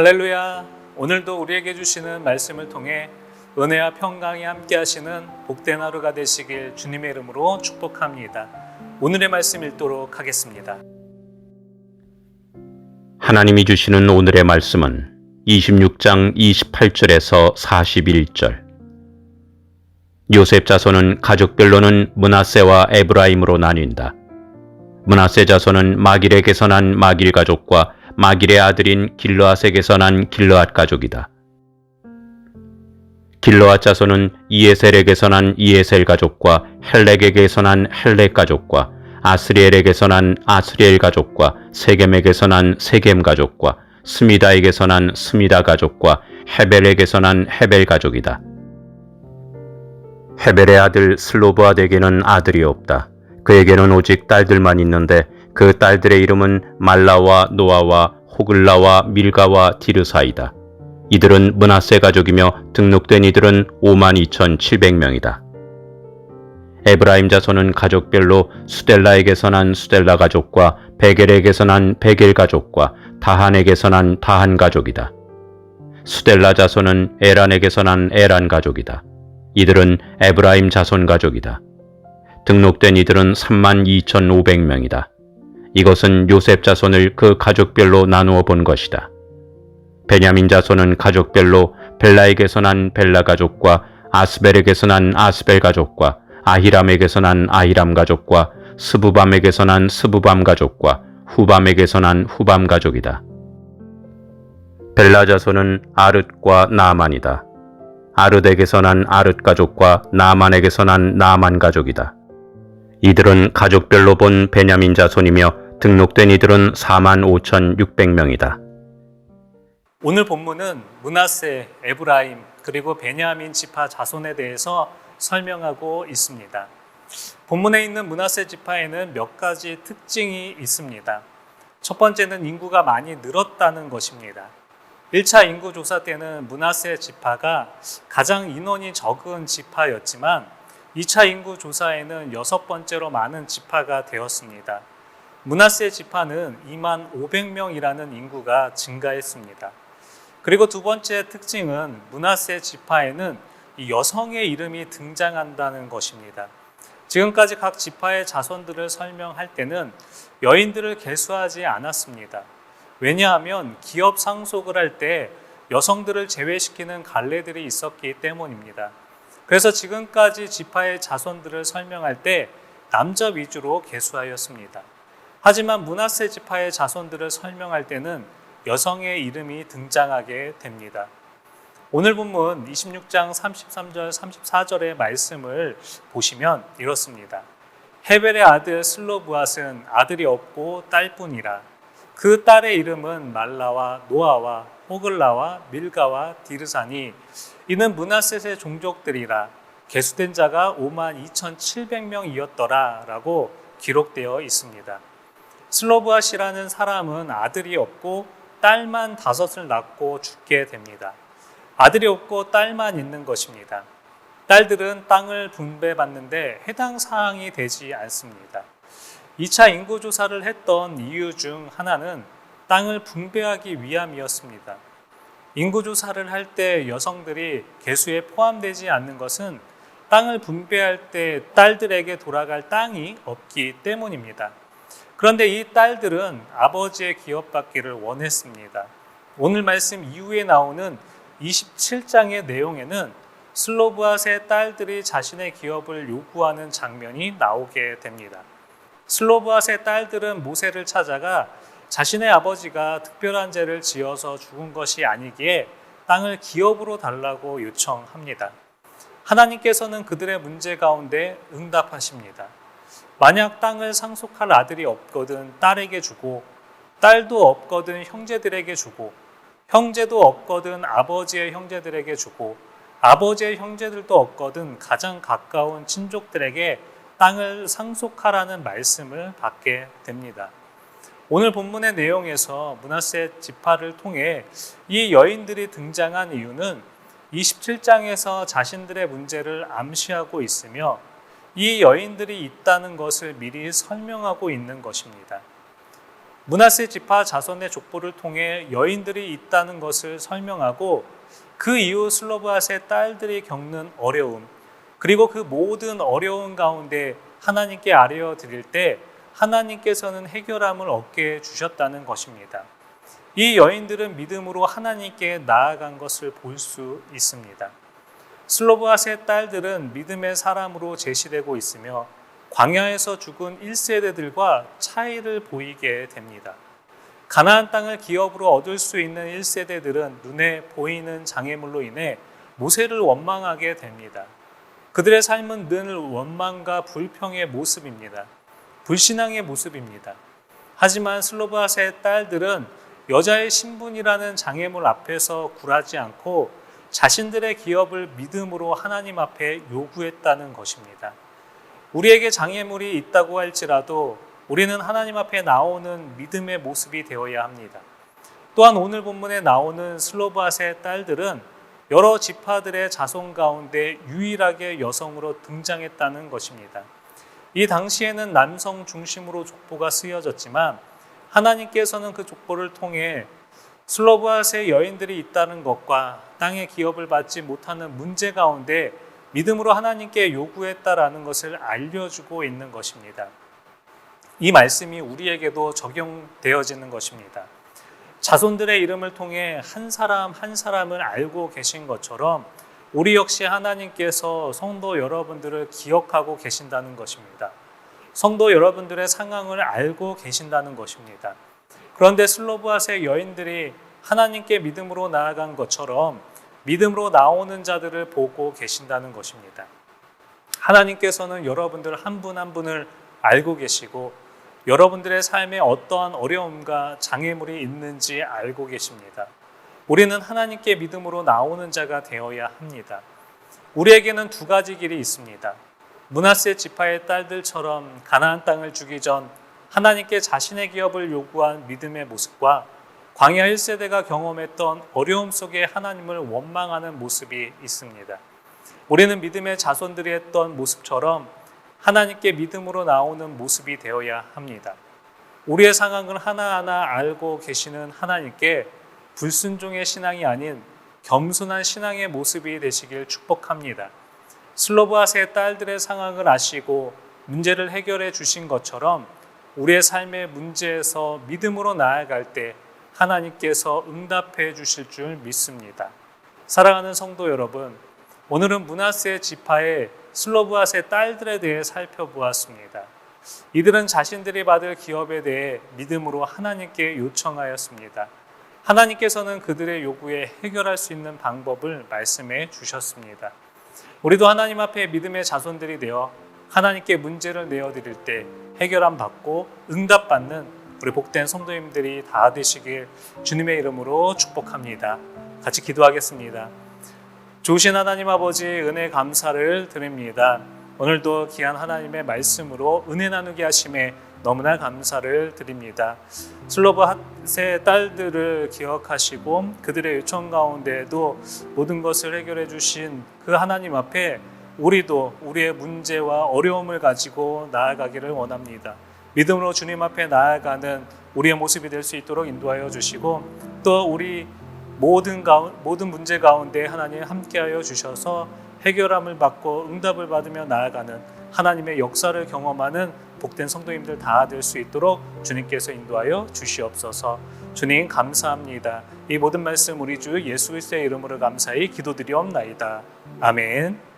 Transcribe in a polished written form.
할렐루야! 오늘도 우리에게 주시는 말씀을 통해 은혜와 평강이 함께 하시는 복된 하루가 되시길 주님의 이름으로 축복합니다. 오늘의 말씀 읽도록 하겠습니다. 하나님이 주시는 오늘의 말씀은 26장 28절에서 41절. 요셉 자손은 가족별로는 므낫세와 에브라임으로 나뉜다. 므낫세 자손은 마길에게서 난 마길 가족과 마길의 아들인 길르앗에게서 난 길르앗 가족이다. 길르앗 자손은 이에셀에게서 난 이에셀 가족과 헬렉에게서 난 헬렉 가족과 아스리엘에게서 난 아스리엘 가족과 세겜에게서 난 세겜 가족과 스미다에게서 난 스미다 가족과 헤벨에게서 난 헤벨 가족이다. 헤벨의 아들 슬로브앗에게는 아들이 없다. 그에게는 오직 딸들만 있는데 그 딸들의 이름은 말라와 노아와 호글라와 밀가와 디르사이다. 이들은 므낫세 가족이며 등록된 이들은 52,700명이다. 에브라임 자손은 가족별로 수델라에게서 난 수델라 가족과 베겔에게서 난 베겔 가족과 다한에게서 난 다한 가족이다. 수델라 자손은 에란에게서 난 에란 가족이다. 이들은 에브라임 자손 가족이다. 등록된 이들은 32,500명이다. 이것은 요셉 자손을 그 가족별로 나누어 본 것이다. 베냐민 자손은 가족별로 벨라에게서 난 벨라 가족과 아스벨에게서 난 아스벨 가족과 아히람에게서 난 아히람 가족과 스부밤에게서 난 스부밤 가족과 후밤에게서 난 후밤 가족이다. 벨라 자손은 아릇과 나아만이다. 아릇에게서 난 아릇 가족과 나아만에게서 난 나아만 가족이다. 이들은 가족별로 본 베냐민 자손이며 등록된 이들은 45,600명이다. 오늘 본문은 므낫세, 에브라임, 그리고 베냐민 지파 자손에 대해서 설명하고 있습니다. 본문에 있는 므낫세 지파에는 몇 가지 특징이 있습니다. 첫 번째는 인구가 많이 늘었다는 것입니다. 1차 인구조사 때는 므낫세 지파가 가장 인원이 적은 지파였지만 2차 인구조사에는 6번째로 많은 지파가 되었습니다. 므낫세 지파는 25,500명이라는 인구가 증가했습니다. 그리고 두 번째 특징은 므낫세 지파에는 이 여성의 이름이 등장한다는 것입니다. 지금까지 각 지파의 자손들을 설명할 때는 여인들을 계수하지 않았습니다. 왜냐하면 기업 상속을 할 때 여성들을 제외시키는 관례들이 있었기 때문입니다. 그래서 지금까지 지파의 자손들을 설명할 때 남자 위주로 계수하였습니다. 하지만 므낫세 지파의 자손들을 설명할 때는 여성의 이름이 등장하게 됩니다. 오늘 본문 26장 33절 34절의 말씀을 보시면 이렇습니다. 헤벨의 아들 슬로브앗은 아들이 없고 딸뿐이라. 그 딸의 이름은 말라와 노아와 호글라와 밀가와 디르사니 이는 므낫셋의 종족들이라. 계수된 자가 52,700명이었더라 라고 기록되어 있습니다. 슬로브앗이라는 사람은 아들이 없고 딸만 5을 낳고 죽게 됩니다. 아들이 없고 딸만 있는 것입니다. 딸들은 땅을 분배받는데 해당 사항이 되지 않습니다. 2차 인구조사를 했던 이유 중 하나는 땅을 분배하기 위함이었습니다. 인구조사를 할 때 여성들이 계수에 포함되지 않는 것은 땅을 분배할 때 딸들에게 돌아갈 땅이 없기 때문입니다. 그런데 이 딸들은 아버지의 기업받기를 원했습니다. 오늘 말씀 이후에 나오는 27장의 내용에는 슬로브앗의 딸들이 자신의 기업을 요구하는 장면이 나오게 됩니다. 슬로브앗의 딸들은 모세를 찾아가 자신의 아버지가 특별한 죄를 지어서 죽은 것이 아니기에 땅을 기업으로 달라고 요청합니다. 하나님께서는 그들의 문제 가운데 응답하십니다. 만약 땅을 상속할 아들이 없거든 딸에게 주고 딸도 없거든 형제들에게 주고 형제도 없거든 아버지의 형제들에게 주고 아버지의 형제들도 없거든 가장 가까운 친족들에게 땅을 상속하라는 말씀을 받게 됩니다. 오늘 본문의 내용에서 므낫세 지파를 통해 이 여인들이 등장한 이유는 27장에서 자신들의 문제를 암시하고 있으며 이 여인들이 있다는 것을 미리 설명하고 있는 것입니다. 므낫세 지파 자손의 족보를 통해 여인들이 있다는 것을 설명하고 그 이후 슬로브앗의 딸들이 겪는 어려움, 그리고 그 모든 어려움 가운데 하나님께 아뢰어 드릴 때 하나님께서는 해결함을 얻게 주셨다는 것입니다. 이 여인들은 믿음으로 하나님께 나아간 것을 볼 수 있습니다. 슬로브앗의 딸들은 믿음의 사람으로 제시되고 있으며 광야에서 죽은 1세대들과 차이를 보이게 됩니다. 가나안 땅을 기업으로 얻을 수 있는 1세대들은 눈에 보이는 장애물로 인해 모세를 원망하게 됩니다. 그들의 삶은 늘 원망과 불평의 모습입니다. 불신앙의 모습입니다. 하지만 슬로브앗의 딸들은 여자의 신분이라는 장애물 앞에서 굴하지 않고 자신들의 기업을 믿음으로 하나님 앞에 요구했다는 것입니다. 우리에게 장애물이 있다고 할지라도 우리는 하나님 앞에 나오는 믿음의 모습이 되어야 합니다. 또한 오늘 본문에 나오는 슬로브앗의 딸들은 여러 지파들의 자손 가운데 유일하게 여성으로 등장했다는 것입니다. 이 당시에는 남성 중심으로 족보가 쓰여졌지만 하나님께서는 그 족보를 통해 슬로브앗의 여인들이 있다는 것과 땅의 기업을 받지 못하는 문제 가운데 믿음으로 하나님께 요구했다라는 것을 알려주고 있는 것입니다. 이 말씀이 우리에게도 적용되어지는 것입니다. 자손들의 이름을 통해 한 사람 한 사람을 알고 계신 것처럼 우리 역시 하나님께서 성도 여러분들을 기억하고 계신다는 것입니다. 성도 여러분들의 상황을 알고 계신다는 것입니다. 그런데 슬로브앗의 여인들이 하나님께 믿음으로 나아간 것처럼 믿음으로 나오는 자들을 보고 계신다는 것입니다. 하나님께서는 여러분들 한 분 한 분을 알고 계시고 여러분들의 삶에 어떠한 어려움과 장애물이 있는지 알고 계십니다. 우리는 하나님께 믿음으로 나오는 자가 되어야 합니다. 우리에게는 두 가지 길이 있습니다. 므낫세 지파의 딸들처럼 가나안 땅을 주기 전 하나님께 자신의 기업을 요구한 믿음의 모습과 광야 1세대가 경험했던 어려움 속에 하나님을 원망하는 모습이 있습니다. 우리는 믿음의 자손들이 했던 모습처럼 하나님께 믿음으로 나오는 모습이 되어야 합니다. 우리의 상황을 하나하나 알고 계시는 하나님께 불순종의 신앙이 아닌 겸손한 신앙의 모습이 되시길 축복합니다. 슬로브앗의 딸들의 상황을 아시고 문제를 해결해 주신 것처럼 우리의 삶의 문제에서 믿음으로 나아갈 때 하나님께서 응답해 주실 줄 믿습니다. 사랑하는 성도 여러분, 오늘은 므낫세 지파의 슬로브앗의 딸들에 대해 살펴보았습니다. 이들은 자신들이 받을 기업에 대해 믿음으로 하나님께 요청하였습니다. 하나님께서는 그들의 요구에 해결할 수 있는 방법을 말씀해 주셨습니다. 우리도 하나님 앞에 믿음의 자손들이 되어 하나님께 문제를 내어드릴 때 해결함 받고 응답받는 우리 복된 성도님들이 다 되시길 주님의 이름으로 축복합니다. 같이 기도하겠습니다. 좋으신 하나님 아버지, 은혜 감사를 드립니다. 오늘도 귀한 하나님의 말씀으로 은혜 나누게 하심에 너무나 감사를 드립니다. 슬로브앗의 딸들을 기억하시고 그들의 요청 가운데에도 모든 것을 해결해 주신 그 하나님 앞에 우리도 우리의 문제와 어려움을 가지고 나아가기를 원합니다. 믿음으로 주님 앞에 나아가는 우리의 모습이 될 수 있도록 인도하여 주시고 또 우리 모든 문제 가운데 하나님 함께하여 주셔서 해결함을 받고 응답을 받으며 나아가는 하나님의 역사를 경험하는 복된 성도님들 다 될 수 있도록 주님께서 인도하여 주시옵소서. 주님 감사합니다. 이 모든 말씀 우리 주 예수 그리스도의 이름으로 감사히 기도드리옵나이다. 아멘.